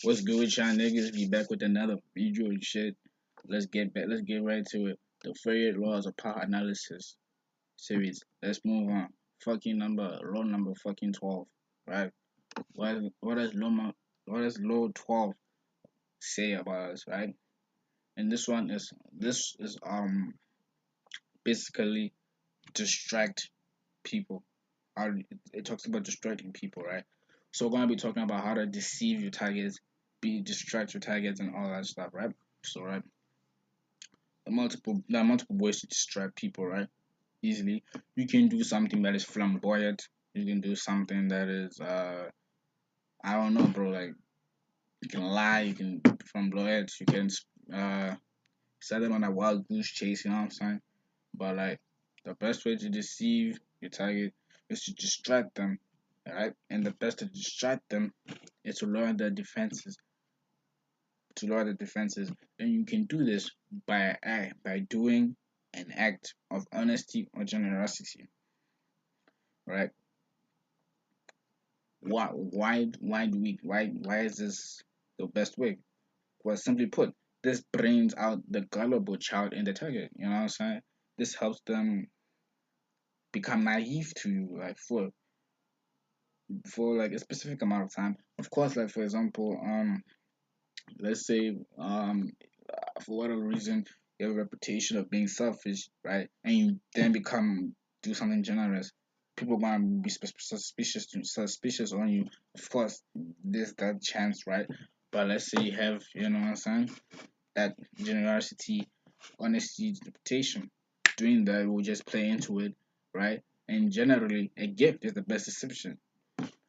What's good with y'all niggas? Be back with another video and shit. Let's get back. Let's get right to it. The 48 laws of power analysis series. Let's move on. Law number fucking 12. Right? What does law 12 say about us? Right? And this is basically distract people. It talks about distracting people, right? So we're gonna be talking about how to deceive your targets, be distract your targets, and all that stuff, right? So, right, there are multiple ways to distract people, right? Easily, you can do something that is flamboyant. You can do something that is, I don't know, bro. Like you can lie, you can flamboyant, you can uh set them on a wild goose chase. You know what I'm saying? But like the best way to deceive your target is to distract them, right? And the best to distract them is to lower their defenses. And you can do this by doing an act of honesty or generosity, right? Why is this the best way? Well, simply put, this brings out the gullible child in the target. You know what I'm saying? This helps them become naive to you, like for like a specific amount of time. Of course, like for example, let's say for whatever reason you have a reputation of being selfish, right? And you then become do something generous. People gonna be suspicious on you. Of course, there's that chance, right? But let's say you have, you know what I'm saying, that generosity, honesty, reputation. Doing that will just play into it, right? And generally, a gift is the best deception,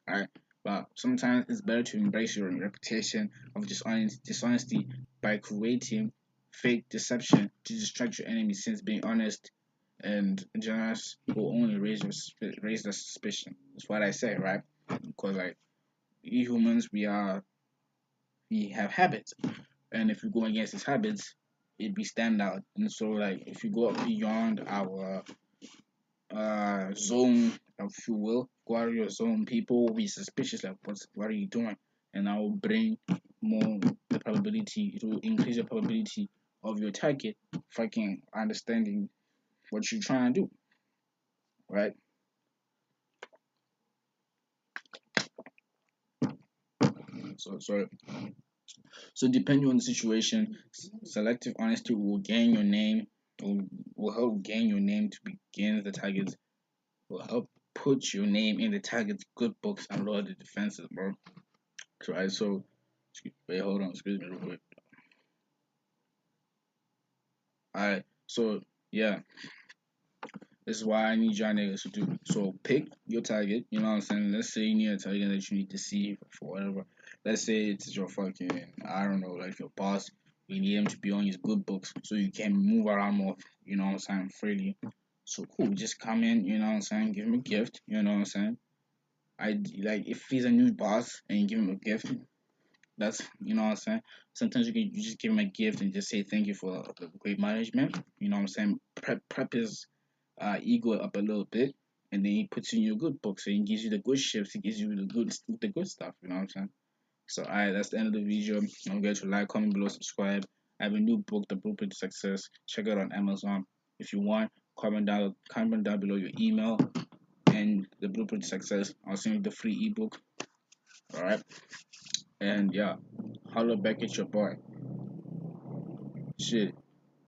right? But sometimes it's better to embrace your reputation of dishonesty by creating fake deception to distract your enemy, since being honest and generous will only raise the suspicion. That's what I say, right? Because like we humans, we have habits, and if you go against these habits, we stand out. And so like if you go up beyond our zone, if you will, go out of your zone, people will be suspicious like what are you doing? And I will bring more the probability, it will increase the probability of your target fucking understanding what you're trying to do, right? So depending on the situation, selective honesty will gain your name, will, will help gain your name to begin the targets, will help put your name in the target's good books and lower the defenses, bro. Right? So wait, hold on, excuse me real quick. Alright, so yeah, this is why I need y'all niggas to do. So pick your target, you know what I'm saying? Let's say you need a target that you need to see for whatever. Let's say it's your fucking, I don't know, like your boss. You need him to be on his good books so you can move around more, you know what I'm saying, freely. So cool, just come in, you know what I'm saying, give him a gift, you know what I'm saying. I like if he's a new boss and you give him a gift, that's, you know what I'm saying. Sometimes you just give him a gift and just say thank you for the great management. You know what I'm saying. Prep his ego up a little bit, and then he puts you in your good books. So he gives you the good shifts. He gives you the good stuff. You know what I'm saying. So alright, that's the end of the video. Don't forget to like, comment below, subscribe. I have a new book, The Blueprint to Success. Check it out on Amazon if you want. Comment down below your email and The Blueprint to Success. I'll send you the free ebook. All right. And yeah, holla back at your boy. Shit.